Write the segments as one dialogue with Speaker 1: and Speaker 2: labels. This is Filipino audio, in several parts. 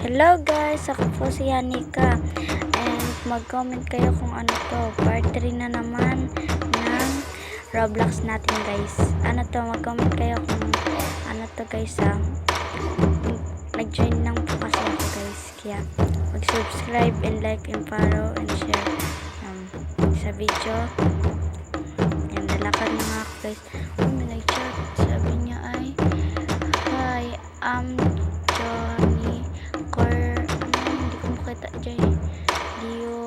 Speaker 1: Hello guys, ako po si Yanika and mag-comment kayo kung ano to, part 3 na naman ng Roblox natin guys. Ano to, mag-comment kayo kung ano to guys nag-join lang po kasi ako guys, kaya mag-subscribe and like and follow and share sa video. Yan, lalakad na nga ako guys. May nag-chat, sabi niya ay hi, Johnny hindi ko makita dyan. Do you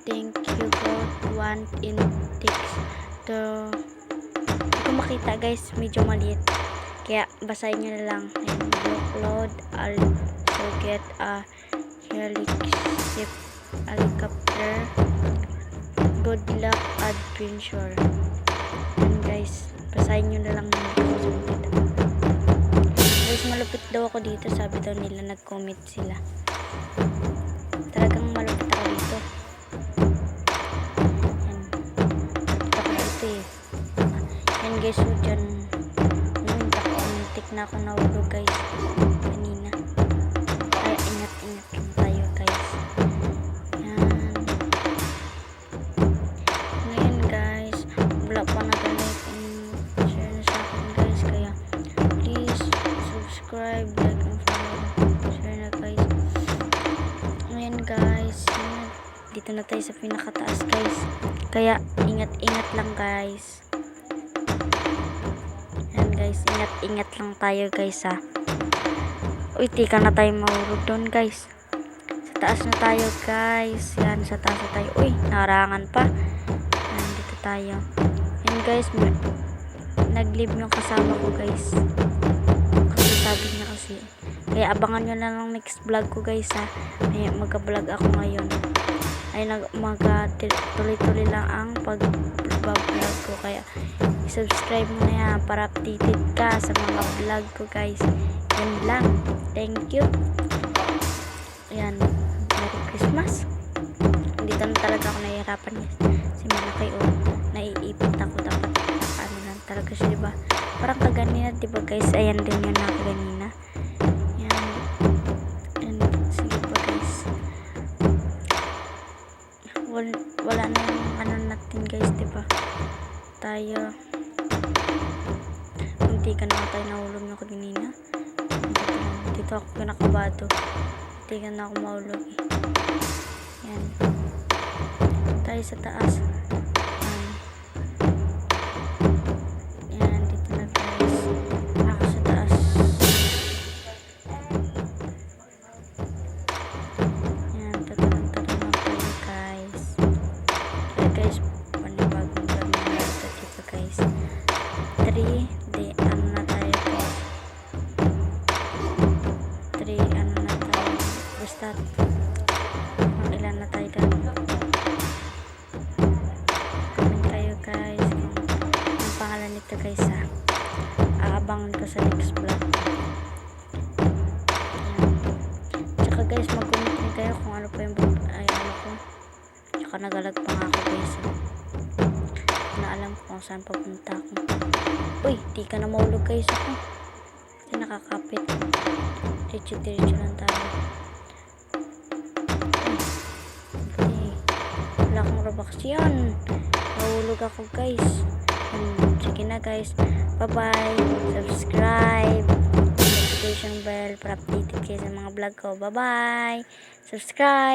Speaker 1: think you got one in text to hindi ko makita guys, medyo maliit, kaya basahin nyo na lang. And you upload, I'll get a helicopter. Good luck adventure. And guys, basahin nyo na lang. Guys, malupit daw ako dito, sabi daw nila, nag-comment sila. Talagang malupit ako dito. Yan, malupit ako dito yan guys, so dyan muntik na ako nahulog guys kanina, kaya ingat lang tayo guys. Yan, ngayon guys, wala pa nag-like and share na sa akin guys, kaya please subscribe, like and follow, share na guys. Ngayon guys, dito na tayo sa pinakataas guys, kaya ingat lang guys. Yan guys, ingat lang tayo guys Uy, tika na tayo mahulog doon guys. Sa taas na tayo guys. Yan, sa taas na tayo. Uy, narangan pa. Yan, dito tayo. Yan guys, nag-leave yung kasama ko guys, kasi sabi niya kasi. Kaya abangan nyo na lang next vlog ko guys Ay, mag-vlog ako ngayon. Ay, tuloy-tuloy lang ang pag-vlog ko, kaya subscribe mo na yan para updated ka sa mga vlog ko guys. Yan lang, thank you. Ayan, Merry Christmas. Dito na talaga ako nahihirapan guys, si malaki naiipit ako, dapat ano lang talaga siya, diba? Parang kaganina, diba guys? Ayan din yun na kaganina. Yan, sige pa guys, wala na yung ano natin guys, diba? Tayo hindi ka na tayo nahulog na kanina. Dito ako kinakabado, hindi ka na ako mahulog Yan, tayo sa taas. Yan, dito na guys, ako sa taas. Yan, tatanong na tayo guys. Kaya guys, panibagong gawin na ito dito guys. 3 na tayo guys. 3 na tayo. Basta ilan na tayo dyan. Comment kayo guys kung ang pangalan nito guys aabangan ko sa next vlog. Ayan. Tsaka guys, mag-comment din kayo kung ano pa yung ano ko. Tsaka nagalag pa nga ako guys na alam ko kung saan papunta ako. Uy, di ka na mahulog guys ako. Kasi nakakapit. Diretso lang tayo. Okay. Wala akong Robux yan. Mahulog ako guys. Sige na guys. Bye-bye. Subscribe. Notification bell para updated kayo sa mga vlog ko. Bye-bye. Subscribe.